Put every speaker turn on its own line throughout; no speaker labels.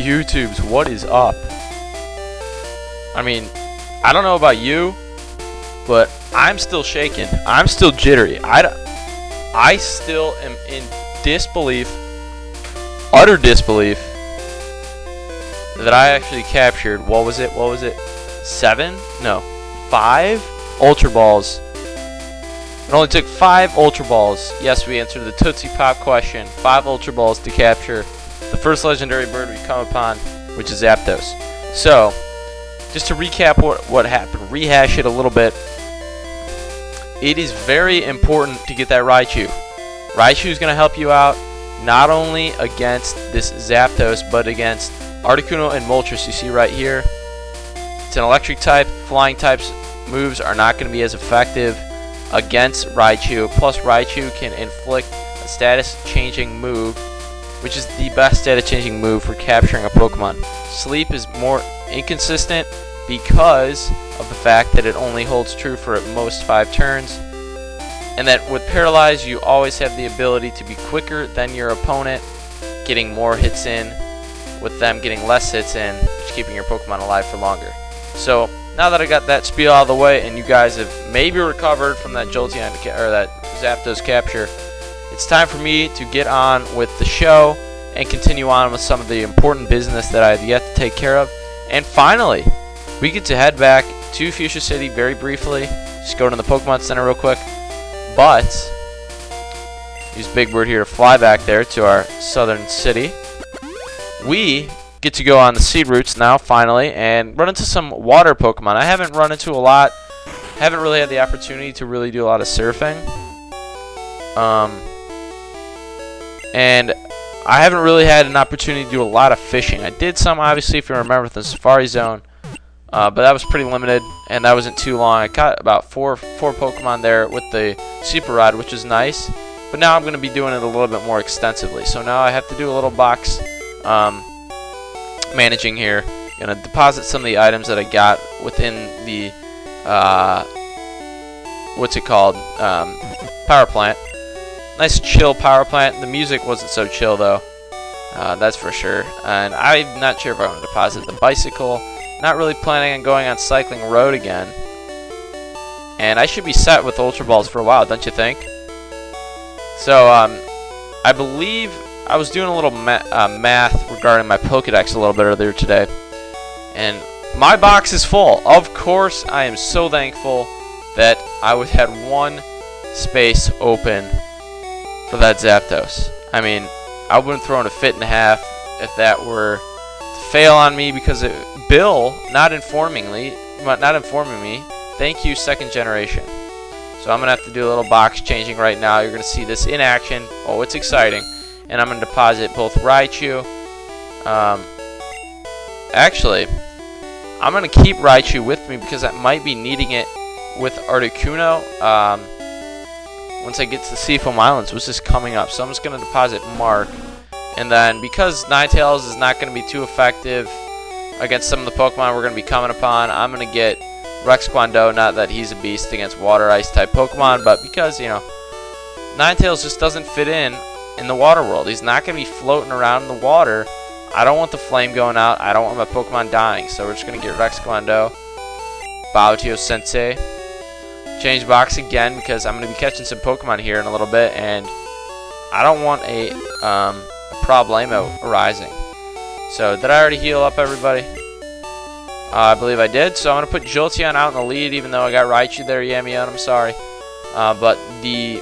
YouTubes, what is up? I mean, I don't know about you, but I'm still shaking. I'm still jittery. I still am in disbelief, utter disbelief, that I actually captured, what was it? 7? No, 5 Ultra Balls. It only took 5 Ultra Balls. Yes, we answered the Tootsie Pop question. 5 Ultra Balls to capture the first legendary bird we come upon, which is Zapdos. So, just to recap what happened, rehash it a little bit. It is very important to get that Raichu. Raichu is going to help you out not only against this Zapdos, but against Articuno and Moltres. You see right here, it's an electric type. Flying types moves are not going to be as effective against Raichu. Plus, Raichu can inflict a status changing move, which is the best status changing move for capturing a Pokemon. Sleep is more inconsistent because of the fact that it only holds true for at most 5 turns, and that with Paralyze you always have the ability to be quicker than your opponent, getting more hits in, with them getting less hits in, which keeping your Pokemon alive for longer. So now that I got that spiel out of the way, and you guys have maybe recovered from that Jolteon or that Zapdos capture, it's time for me to get on with the show and continue on with some of the important business that I have yet to take care of. And finally, we get to head back to Fuchsia City very briefly. Just go to the Pokemon Center real quick. But use Big Bird here to fly back there to our southern city. We get to go on the seed routes now, finally, and run into some water Pokemon. I haven't run into a lot. Haven't really had the opportunity to really do a lot of surfing. And I haven't really had an opportunity to do a lot of fishing. I did some, obviously, if you remember, with the Safari Zone. But that was pretty limited, and that wasn't too long. I caught about four Pokemon there with the Super Rod, which is nice. But now I'm going to be doing it a little bit more extensively. So now I have to do a little box managing here. Going to deposit some of the items that I got within the, what's it called, power plant. Nice chill power plant. The music wasn't so chill though, that's for sure. And I'm not sure if I want to deposit the bicycle. Not really planning on going on Cycling Road again. And I should be set with Ultra Balls for a while, don't you think? So, I believe I was doing a little math regarding my Pokedex a little bit earlier today. And my box is full. Of course, I am so thankful that I had one space open for that Zapdos. I mean, I wouldn't throw in a fit and a half if that were to fail on me, because Bill not informing me. Thank you, second generation. So I'm gonna have to do a little box changing right now. You're gonna see this in action. Oh, it's exciting! And I'm gonna deposit both Raichu. Actually, I'm gonna keep Raichu with me because I might be needing it with Articuno. Once I get to the Seafoam Islands, which is coming up. So I'm just going to deposit Mark. And then, because Ninetales is not going to be too effective against some of the Pokemon we're going to be coming upon, I'm going to get Rex Kwando. Not that he's a beast against Water Ice type Pokemon, but because, you know, Ninetales just doesn't fit in the water world. He's not going to be floating around in the water. I don't want the flame going out. I don't want my Pokemon dying. So we're just going to get Rex Kwando. Bautio Sensei. Change box again because I'm going to be catching some Pokemon here in a little bit, and I don't want a problemo arising. So did I already heal up everybody? I believe I did. So I'm going to put Jolteon out in the lead, even though I got Raichu there. Yamion, I'm sorry. But the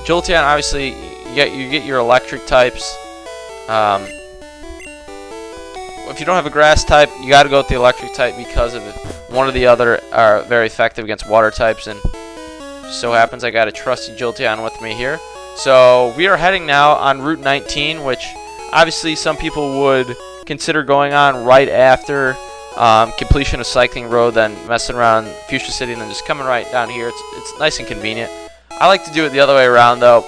Jolteon, obviously, you get your electric types. If you don't have a grass type, you got to go with the electric type because of it. One or the other are very effective against water types, and just so happens I got a trusty Jolteon with me here. So we are heading now on Route 19, which obviously some people would consider going on right after completion of Cycling Road, then messing around Fuchsia City, and then just coming right down here. It's nice and convenient. I like to do it the other way around though.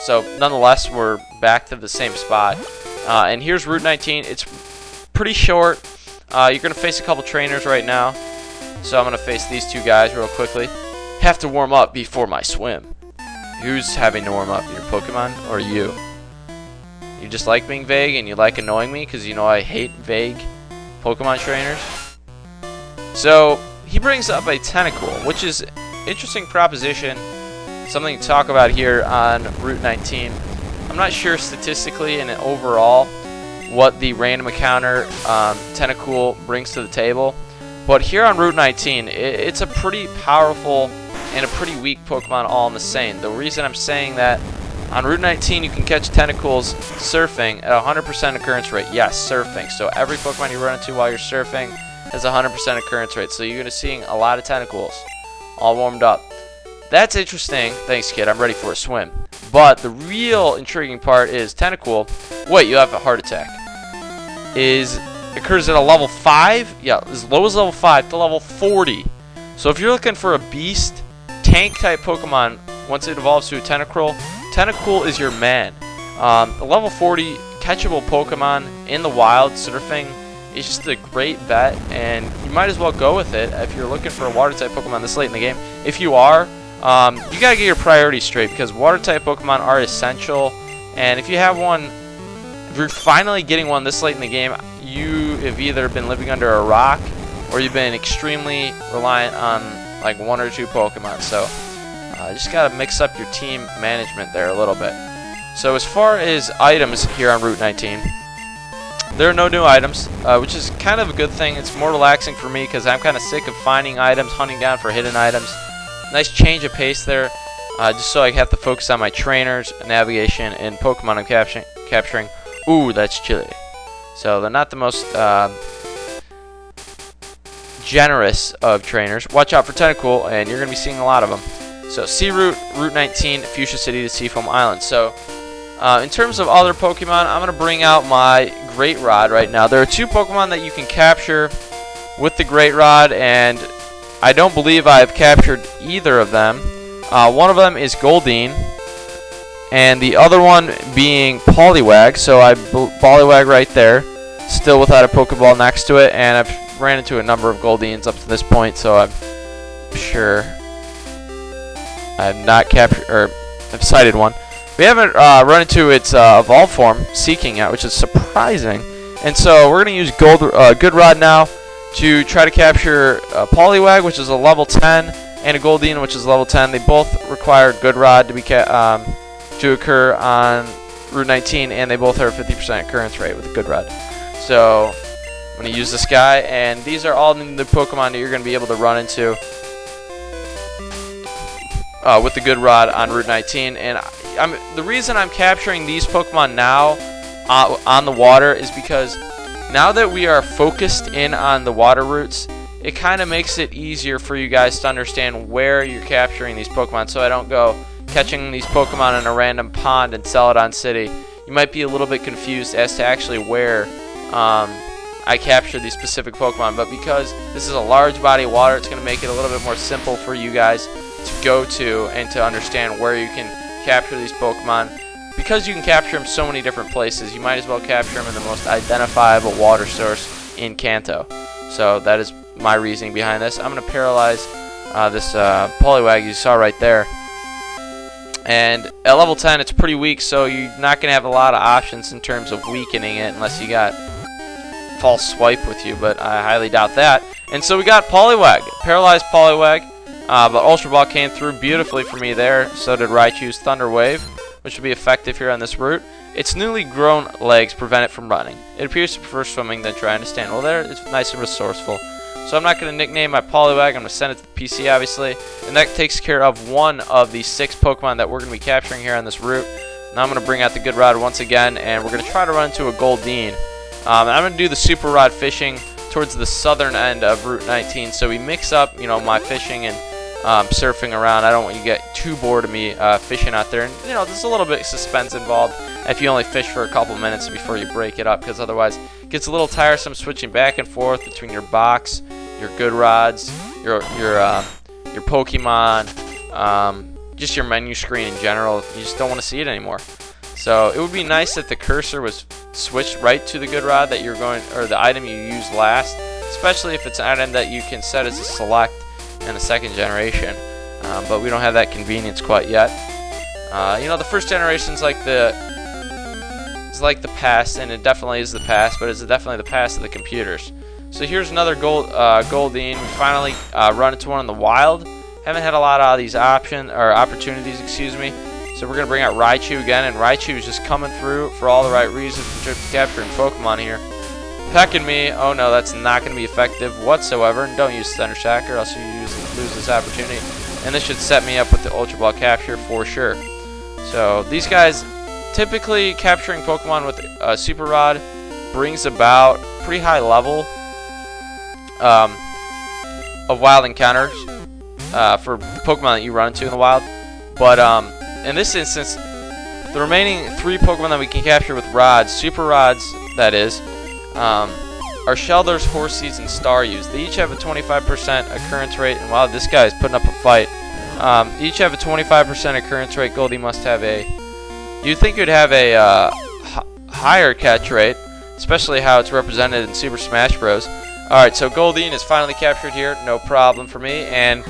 So nonetheless, we're back to the same spot. And here's Route 19. It's pretty short. You're going to face a couple trainers right now. So I'm going to face these two guys real quickly. Have to warm up before my swim. Who's having to warm up? Your Pokemon or you? You just like being vague and you like annoying me because you know I hate vague Pokemon trainers. So he brings up a Tentacool, which is an interesting proposition, something to talk about here on Route 19. I'm not sure statistically and overall what the random encounter Tentacool brings to the table, but here on Route 19, it's a pretty powerful and a pretty weak Pokemon all in the same. The reason I'm saying that, on Route 19 you can catch Tentacools surfing at 100% occurrence rate. Yes, surfing. So every Pokemon you run into while you're surfing has 100% occurrence rate. So you're going to see a lot of Tentacools all warmed up. That's interesting. Thanks, kid. I'm ready for a swim. But the real intriguing part is Tentacool, wait, you have a heart attack, occurs at a level 5? Yeah, as low as level 5 to level 40. So if you're looking for a beast, tank type Pokemon, once it evolves to a Tentacool is your man. A level 40 catchable Pokemon in the wild surfing is just a great bet, and you might as well go with it if you're looking for a water type Pokemon this late in the game. If you are, you gotta get your priorities straight, because water type Pokemon are essential, and if you have one, if you're finally getting one this late in the game, you have either been living under a rock or you've been extremely reliant on like 1 or 2 Pokemon. So just gotta mix up your team management there a little bit. So as far as items here on Route 19, there are no new items, which is kind of a good thing. It's more relaxing for me because I'm kind of sick of finding items, hunting down for hidden items. Nice change of pace there, just so I have to focus on my trainers, navigation, and Pokemon I'm capturing. Ooh, that's chilly. So they're not the most generous of trainers. Watch out for Tentacool, and you're going to be seeing a lot of them. So Sea Route, Route 19, Fuchsia City to Seafoam Islands. So in terms of other Pokemon, I'm going to bring out my Great Rod right now. There are 2 Pokemon that you can capture with the Great Rod, and I don't believe I've captured either of them. One of them is GOLDEEN, and the other one being POLIWAG. So I POLIWAG right there, still without a Pokeball next to it, and I've ran into a number of GOLDEENs up to this point, so I'm sure I've not captured, or I've sighted one. We haven't run into its evolved form, Seeking yet, which is surprising. And so we're going to use Good Rod now to try to capture a POLIWAG, which is a level 10, and a GOLDEEN, which is level 10. They both require Good Rod to be to occur on Route 19, and they both have a 50% occurrence rate with a Good Rod. So I'm going to use this guy, and these are all the Pokemon that you're going to be able to run into with the Good Rod on Route 19. And the reason I'm capturing these Pokemon now on the water is because now that we are focused in on the water routes, it kind of makes it easier for you guys to understand where you're capturing these Pokemon, so I don't go catching these Pokemon in a random pond and Celadon City. You might be a little bit confused as to actually where I capture these specific Pokemon, but because this is a large body of water, it's going to make it a little bit more simple for you guys to go to and to understand where you can capture these Pokemon. Because you can capture them so many different places, you might as well capture them in the most identifiable water source in Kanto. So that is my reasoning behind this. I'm going to paralyze this POLIWAG you saw right there. And at level 10, it's pretty weak, so you're not going to have a lot of options in terms of weakening it unless you got False Swipe with you, but I highly doubt that. And so we got POLIWAG, paralyzed POLIWAG, but Ultra Ball came through beautifully for me there. So did Raichu's Thunder Wave, which will be effective here on this route. Its newly grown legs prevent it from running. It appears to prefer swimming than trying to stand. Well, there, it's nice and resourceful. So I'm not going to nickname my POLIWAG. I'm going to send it to the PC, obviously. And that takes care of one of the 6 Pokemon that we're going to be capturing here on this route. Now I'm going to bring out the Good Rod once again, and we're going to try to run into a GOLDEEN. And I'm going to do the Super Rod fishing towards the southern end of Route 19. So we mix up, my fishing and surfing around. I don't want you to get too bored of me fishing out there. And, there's a little bit of suspense involved if you only fish for a couple minutes before you break it up, because otherwise it gets a little tiresome switching back and forth between your box, your Good Rods, your Pokemon, just your menu screen in general. You just don't want to see it anymore. So it would be nice if the cursor was switched right to the Good Rod that you're going, or the item you use last, especially if it's an item that you can set as a select in the 2nd generation. But we don't have that convenience quite yet. The first generations like the is like the past, and it definitely is the past, but it's definitely the past of the computers. So here's another GOLDEEN. We finally run into one in the wild. Haven't had a lot of these opportunities, excuse me. So we're gonna bring out Raichu again, and Raichu is just coming through for all the right reasons in terms of capturing Pokemon here. Pecking me. Oh no, that's not gonna be effective whatsoever. And don't use Thunder Shock, or else you lose this opportunity. And this should set me up with the Ultra Ball capture for sure. So these guys, typically capturing Pokemon with a Super Rod brings about pretty high level of wild encounters for Pokemon that you run into in the wild. But in this instance, the remaining 3 Pokemon that we can capture with rods, Super Rods that is, are Shelters, Horsey's, and Staryus. They each have a 25% occurrence rate, and wow, this guy is putting up a fight. Each have a 25% occurrence rate. Goldie must have a... You'd think you'd have a higher catch rate, especially how it's represented in Super Smash Bros. Alright, so GOLDEEN is finally captured here, no problem for me, and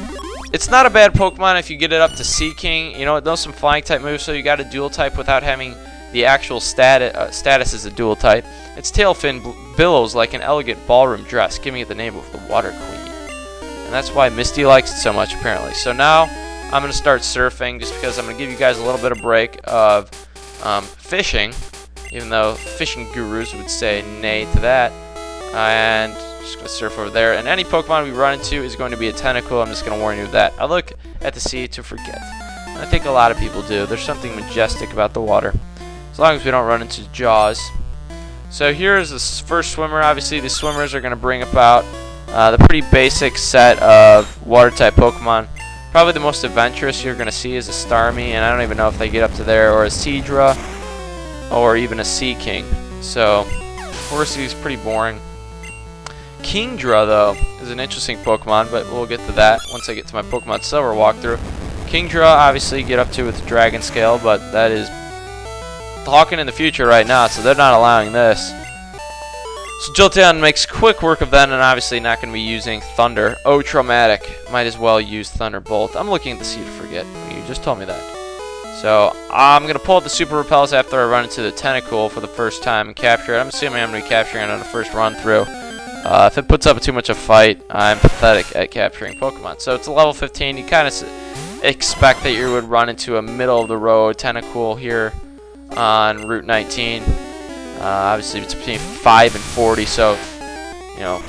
it's not a bad Pokemon if you get it up to Sea King. You know, it knows some flying type moves, so you got a dual type without having the actual status as a dual type. Its tail fin billows like an elegant ballroom dress, giving it the name of the Water Queen. And that's why Misty likes it so much, apparently. So now I'm going to start surfing, just because I'm going to give you guys a little bit of break of fishing, even though fishing gurus would say nay to that. And just going to surf over there. And any Pokemon we run into is going to be a Tentacool. I'm just going to warn you of that. I look at the sea to forget. And I think a lot of people do. There's something majestic about the water. As long as we don't run into Jaws. So here's the first swimmer. Obviously, the swimmers are going to bring about the pretty basic set of water-type Pokemon. Probably the most adventurous you're going to see is a Starmie, and I don't even know if they get up to there, or a Seadra, or even a Sea King. So, Horsey is pretty boring. Kingdra, though, is an interesting Pokemon, but we'll get to that once I get to my Pokemon Silver walkthrough. Kingdra, obviously, get up to with the Dragon Scale, but that is talking in the future right now, so they're not allowing this. So Jolteon makes quick work of that, and obviously not going to be using Thunder. Oh, traumatic. Might as well use Thunderbolt. I'm looking at the sea to forget. You just told me that. So I'm going to pull out the Super Repels after I run into the Tentacool for the first time and capture it. I'm assuming I'm going to be capturing it on the first run through. If it puts up too much of a fight, I'm pathetic at capturing Pokemon. So it's a level 15. You kind of expect that you would run into a middle-of-the-road Tentacool here on Route 19. Obviously it's between 5 and 40, so you know,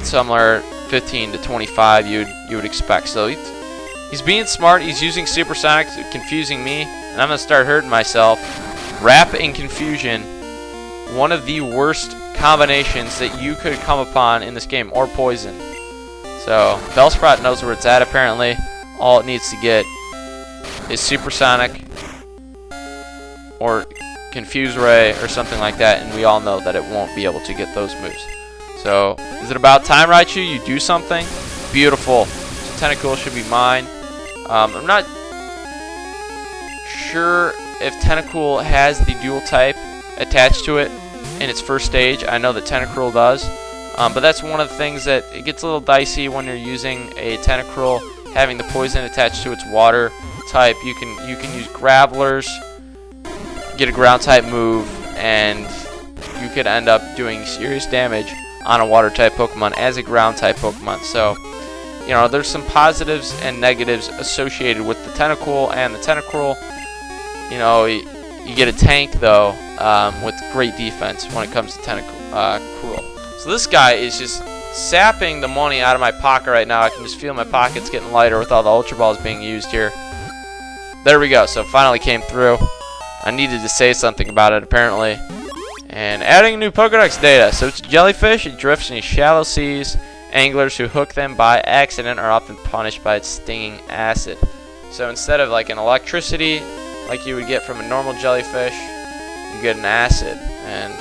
somewhere 15 to 25 you would expect. So he's being smart. He's using Supersonic, confusing me, and I'm gonna start hurting myself. Wrap and Confusion, one of the worst combinations that you could come upon in this game, or Poison. So Bellsprout knows where it's at apparently. All it needs to get is Supersonic or Confuse Ray or something like that, and we all know that it won't be able to get those moves. So, is it about time, Raichu? You do something? Beautiful. So Tentacool should be mine. I'm not sure if Tentacool has the dual type attached to it in its first stage. I know that Tentacruel does, but that's one of the things that it gets a little dicey when you're using a Tentacruel having the poison attached to its water type. You can use Gravelers, get a ground type move, and you could end up doing serious damage on a water type Pokemon as a ground type Pokemon. So, you know, there's some positives and negatives associated with the Tentacool and the Tentacruel. You know, you get a tank though with great defense when it comes to Tentacruel. So this guy is just sapping the money out of my pocket right now. I can just feel my pockets getting lighter with all the Ultra Balls being used here. There we go. So finally came through. I needed to say something about it, apparently. And adding new Pokedex data. So it's jellyfish. It drifts in shallow seas. Anglers who hook them by accident are often punished by its stinging acid. So instead of like an electricity, like you would get from a normal jellyfish, you get an acid. And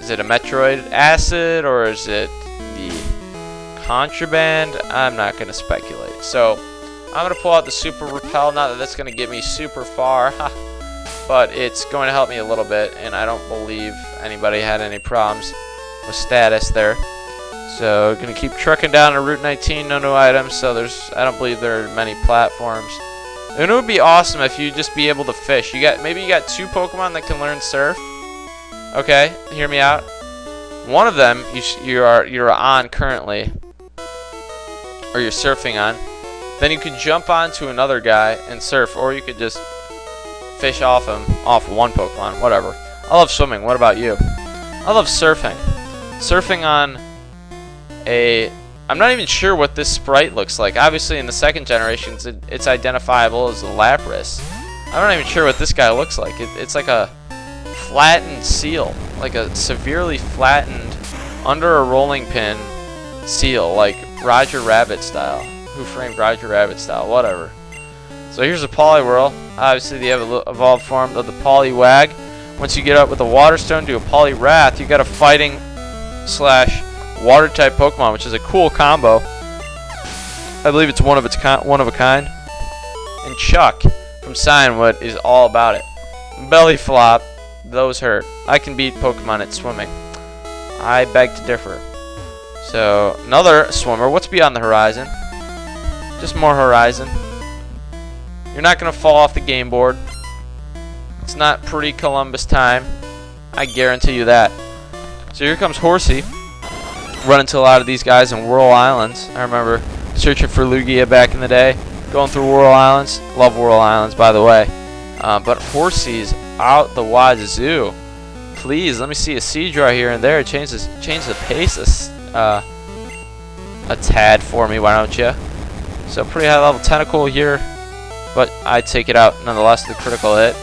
is it a Metroid acid, or is it the contraband? I'm not going to speculate. So I'm going to pull out the Super Repel. Not that that's going to get me super far, but it's going to help me a little bit, and I don't believe anybody had any problems with status there. So going to keep trucking down to Route 19, no new items, so I don't believe there are many platforms. And it would be awesome if you just be able to fish. Maybe you got 2 Pokemon that can learn surf. Okay, hear me out. One of them you're on currently, or you're surfing on. Then you could jump onto another guy and surf, or you could just fish off one Pokemon, whatever. I love swimming. What about you? I love surfing. Surfing on I'm not even sure what this sprite looks like. Obviously, in the second generation, it's identifiable as a Lapras. I'm not even sure what this guy looks like. It's like a flattened seal, like a severely flattened, under a rolling pin seal, like Roger Rabbit style. Who Framed Roger Rabbit style? Whatever. So here's a Poliwhirl. Obviously, the evolved form of the Poliwag. Once you get up with a Water Stone to a Poliwrath, you got a fighting / water type Pokemon, which is a cool combo. I believe it's one of a kind. And Chuck from Cyanwood is all about it. Belly Flop, those hurt. I can beat Pokemon at swimming. I beg to differ. So another swimmer. What's beyond the horizon? Just more horizon. You're not gonna fall off the game board. It's not pre-Columbus time. I guarantee you that. So here comes Horsey. Run into a lot of these guys in Whirl Islands. I remember searching for Lugia back in the day. Going through Whirl Islands. Love Whirl Islands, by the way. But Horsey's out the wazoo. Please, let me see a Seadraw here and there. Change the pace a tad for me, why don't you? So pretty high level Tentacool here, but I take it out nonetheless. The critical hit.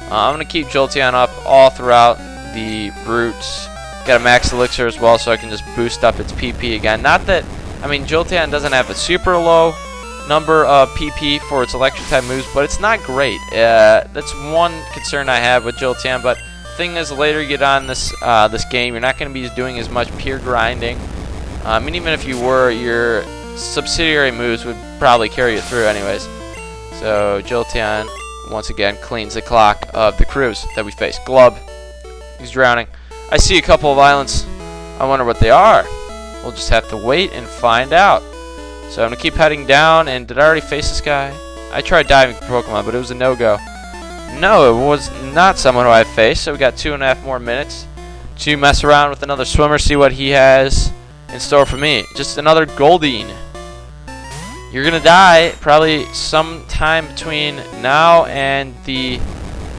I'm gonna keep Jolteon up all throughout the routes. Got a max elixir as well, so I can just boost up its PP again. Not that, I mean, Jolteon doesn't have a super low number of PP for its electric type moves, but it's not great. That's one concern I have with Jolteon. But thing is, later you get on this game, you're not going to be doing as much pure grinding. I mean, even if you were, your subsidiary moves would probably carry you through anyways. So Jolteon once again cleans the clock of the crews that we face. Glub, he's drowning. I see a couple of islands. I wonder what they are. We'll just have to wait and find out. So I'm going to keep heading down. And did I already face this guy? I tried diving for Pokemon, but it was a no-go. No, it was not someone who I faced. So we got 2.5 more minutes to mess around with another swimmer, see what he has in store for me. Just another GOLDEEN. You're going to die probably sometime between now and the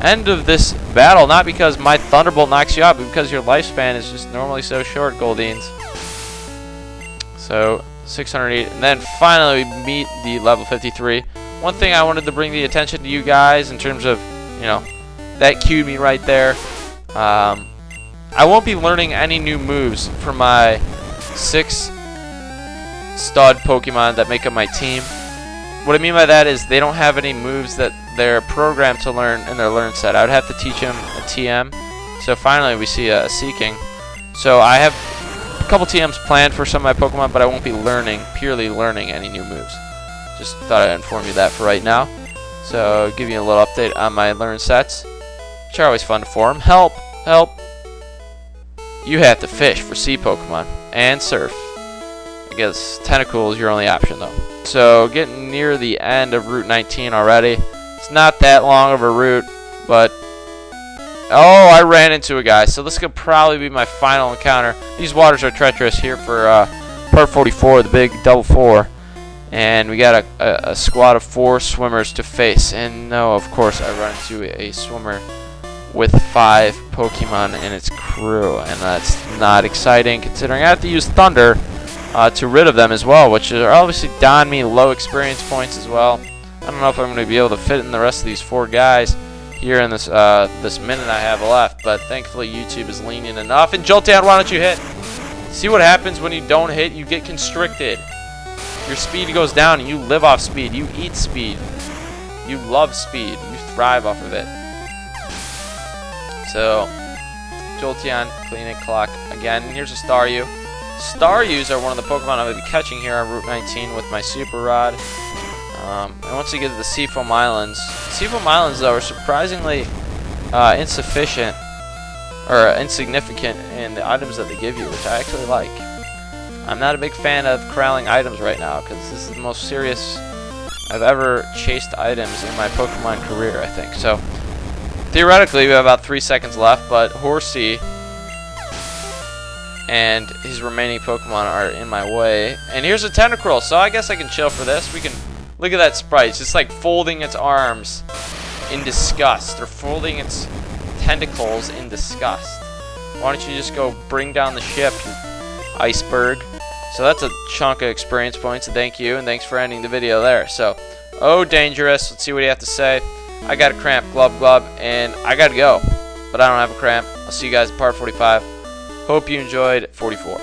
end of this battle. Not because my Thunderbolt knocks you out, but because your lifespan is just normally so short, GOLDEENs. So 608, and then finally we meet the level 53. One thing I wanted to bring the attention to you guys in terms of, you know, that cued me right there. I won't be learning any new moves for my 6 stud Pokemon that make up my team. What I mean by that is they don't have any moves that they're programmed to learn in their learn set. I would have to teach them a TM. So finally we see a Seaking. So I have a couple TMs planned for some of my Pokemon, but I won't be purely learning any new moves. Just thought I'd inform you that for right now. So give you a little update on my learn sets, which are always fun to form. Help! Help! You have to fish for sea Pokemon and surf. I guess Tentacool is your only option though. So getting near the end of Route 19 already. It's not that long of a route, but oh, I ran into a guy. So this could probably be my final encounter. These waters are treacherous here for part 44, the big double 4. And we got a squad of 4 swimmers to face. And no, of course, I run into a swimmer with 5 Pokemon in its crew. And that's not exciting, considering I have to use Thunder to rid of them as well, which are obviously don me low experience points as well. I don't know if I'm going to be able to fit in the rest of these 4 guys here in this this minute I have left, but thankfully YouTube is lenient enough. And Jolteon, why don't you hit? See what happens when you don't hit? You get constricted. Your speed goes down, and you live off speed. You eat speed. You love speed. You thrive off of it. So, Jolteon, cleaning clock again. Here's a Staryu. Staryus are one of the Pokemon I will be catching here on Route 19 with my Super Rod. And once you get to the Seafoam Islands, Seafoam Islands though are surprisingly insufficient or insignificant in the items that they give you, which I actually like. I'm not a big fan of corralling items right now because this is the most serious I've ever chased items in my Pokemon career, I think. So, theoretically, we have about 3 seconds left, but Horsey and his remaining Pokemon are in my way. And here's a Tentacoool, so I guess I can chill for this. We can look at that sprite. It's just like folding its arms in disgust, or folding its tentacles in disgust. Why don't you just go bring down the ship, you iceberg? So that's a chunk of experience points, so thank you, and thanks for ending the video there. So, oh, dangerous. Let's see what you have to say. I got a cramp, glub glub, and I gotta go. But I don't have a cramp. I'll see you guys in part 45. Hope you enjoyed 44.